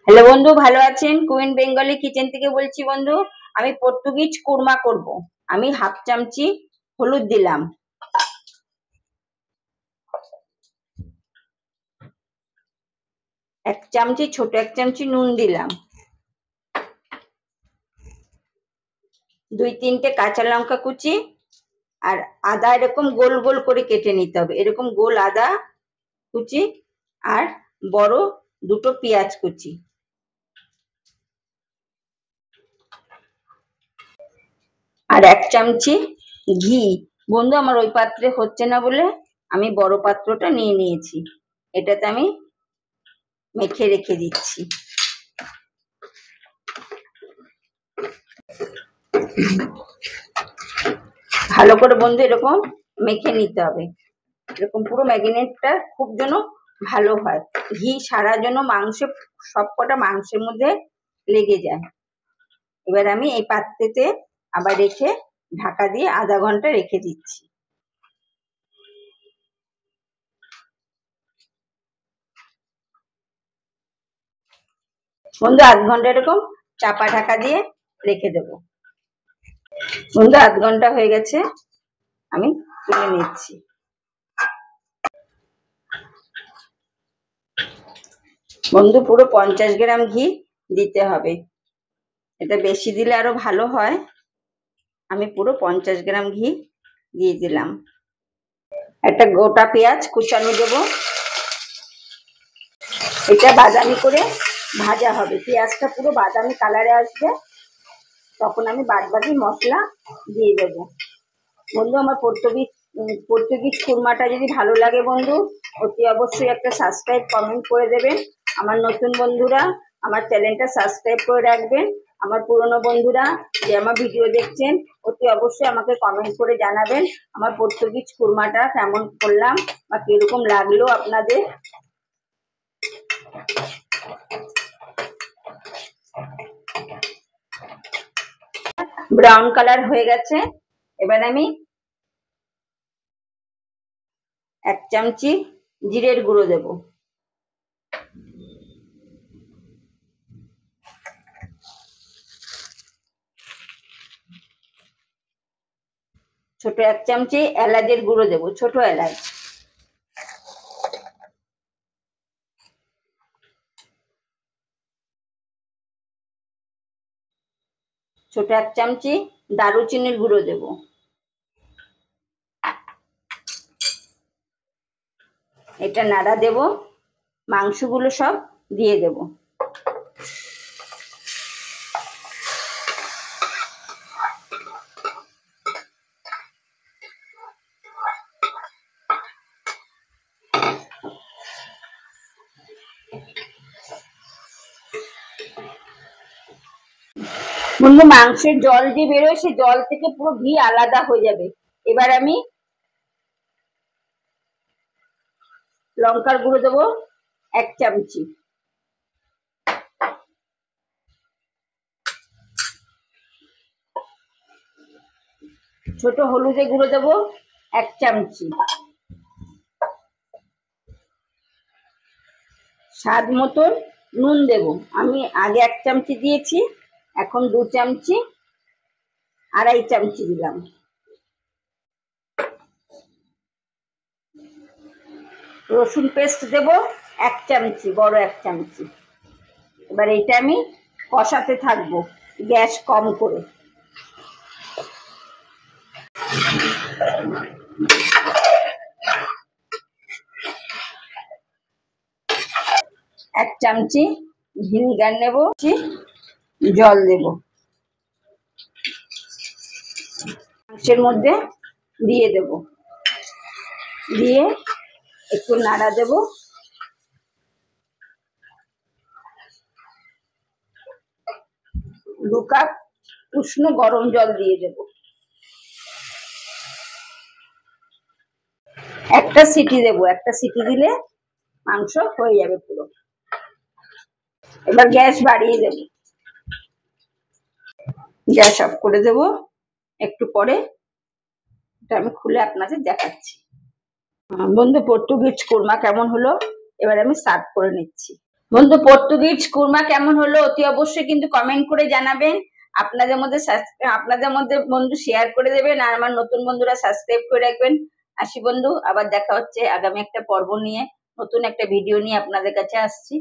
Hello বন্ধু, ভালো আছেন? কুইন বেঙ্গলি কিচেন থেকে বলছি বন্ধু। আমি পর্তুগিজ কুরমা করব। আমি হাফ চামচি হলুদ দিলাম, ছোট এক চামচি নুন দিলাম, 2-3টে কাঁচা লঙ্কা কুচি, আর আদা এরকম গোল গোল করে কেটে নিতে হবে, এরকম গোল আদা কুচি, আর বড় 2টো পেঁয়াজ কুচি, আর 1 চামচি ঘি। বন্ধু, আমার ওই পাত্রে হচ্ছে না বলে আমি বড় পাত্রটা নিয়ে নিয়েছি, এটাতে আমি মেখে রেখে দিচ্ছি। ভালো করে বন্ধু এরকম মেখে নিতে হবে, এরকম পুরো ম্যাগনেটটা খুব যেন ভালো হয়, ঘি সারা যেন মাংসে সবকটা মাংসের মধ্যে লেগে যায়। এবার আমি এই পাত্রেতে আবার রেখে ঢাকা দিয়ে আধা ঘন্টা রেখে দিচ্ছি। বন্ধু, আধ ঘন্টা এরকম চাপা ঢাকা দিয়ে রেখে দেব। বন্ধু, আধ ঘন্টা হয়ে গেছে, আমি তুলে নিচ্ছি। বন্ধু, পুরো 50 গ্রাম ঘি দিতে হবে, এটা বেশি দিলে আরো ভালো হয়। আমি পুরো 50 গ্রাম ঘি দিয়ে দিলাম। একটা গোটা পেঁয়াজ কুচানো দেবো, এটা বাদামি করে ভাজা হবে, পেঁয়াজটা পুরো বাদামি কালারে আসবে, তখন আমি বাদবাকি মশলা দিয়ে দেবো। বন্ধু, আমার পর্তুগিজ কুরমাটা যদি ভালো লাগে বন্ধু, অতি অবশ্যই একটা সাবস্ক্রাইব কমেন্ট করে দেবেন। আমার নতুন বন্ধুরা আমার চ্যানেলটা সাবস্ক্রাইব করে রাখবেন। আমার পুরনো বন্ধুরা যে আমার ভিডিও দেখছেন, অতি অবশ্যই আমাকে কমেন্ট করে জানাবেন আমার পর্তুগিজ কুরমাটা কেমন করলাম বা কিরকম লাগলো আপনাদের। ব্রাউন কালার হয়ে গেছে, এবার আমি 1 চামচি জিরের গুঁড়ো দেব, ছোট 1 চামচি এলাচের গুঁড়ো দেব, ছোট এলাচ, ছোট 1 চামচি দারুচিনির গুঁড়ো দেব, এটা নাড়া দেব, মাংসগুলো সব দিয়ে দেব। বন্ধু, মাংসের জল যে বেরোয় সে জল থেকে পুরো ঘি আলাদা হয়ে যাবে। এবার আমি লঙ্কার গুঁড়ো দেবো 1 চামচি, ছোট হলুদের গুঁড়ো দেবো 1 চামচি, স্বাদ মতন নুন দেব। আমি আগে 1 চামচি দিয়েছি, এখন 2 চামচি, 2.5 চামচি দিলাম। রসুন পেস্ট দেব 1 চামচি, বড় 1 চামচি। এবার এটা আমি কষাতে থাকবো গ্যাস কম করে। 1 চামচি ভিনিগার নেব, জল দেব, মাংসের মধ্যে দিয়ে দেব, দিয়ে একটু নাড়া দেব। দু কাপ উষ্ণ গরম জল দিয়ে দেব, একটা সিটি দেব, একটা সিটি দিলে মাংস হয়ে যাবে পুরো। এবার গ্যাস বাড়িয়ে দেব, গ্যাস অফ করে দেব। একটু পরে এটা আমি খুলে আপনাদের দেখাচ্ছি। বন্ধু, পর্তুগিজ কুরমা কেমন হলো এবার আমি সার্ভ করে নিচ্ছি। বন্ধু, পর্তুগিজ কুরমা কেমন হলো অতি অবশ্যই কিন্তু কমেন্ট করে জানাবেন। আপনাদের মধ্যে বন্ধু শেয়ার করে দেবেন, আর আমার নতুন বন্ধুরা সাবস্ক্রাইব করে রাখবেন। আসি বন্ধু, আবার দেখা হচ্ছে আগামী একটা পর্ব নিয়ে, নতুন একটা ভিডিও নিয়ে আপনাদের কাছে আসছি।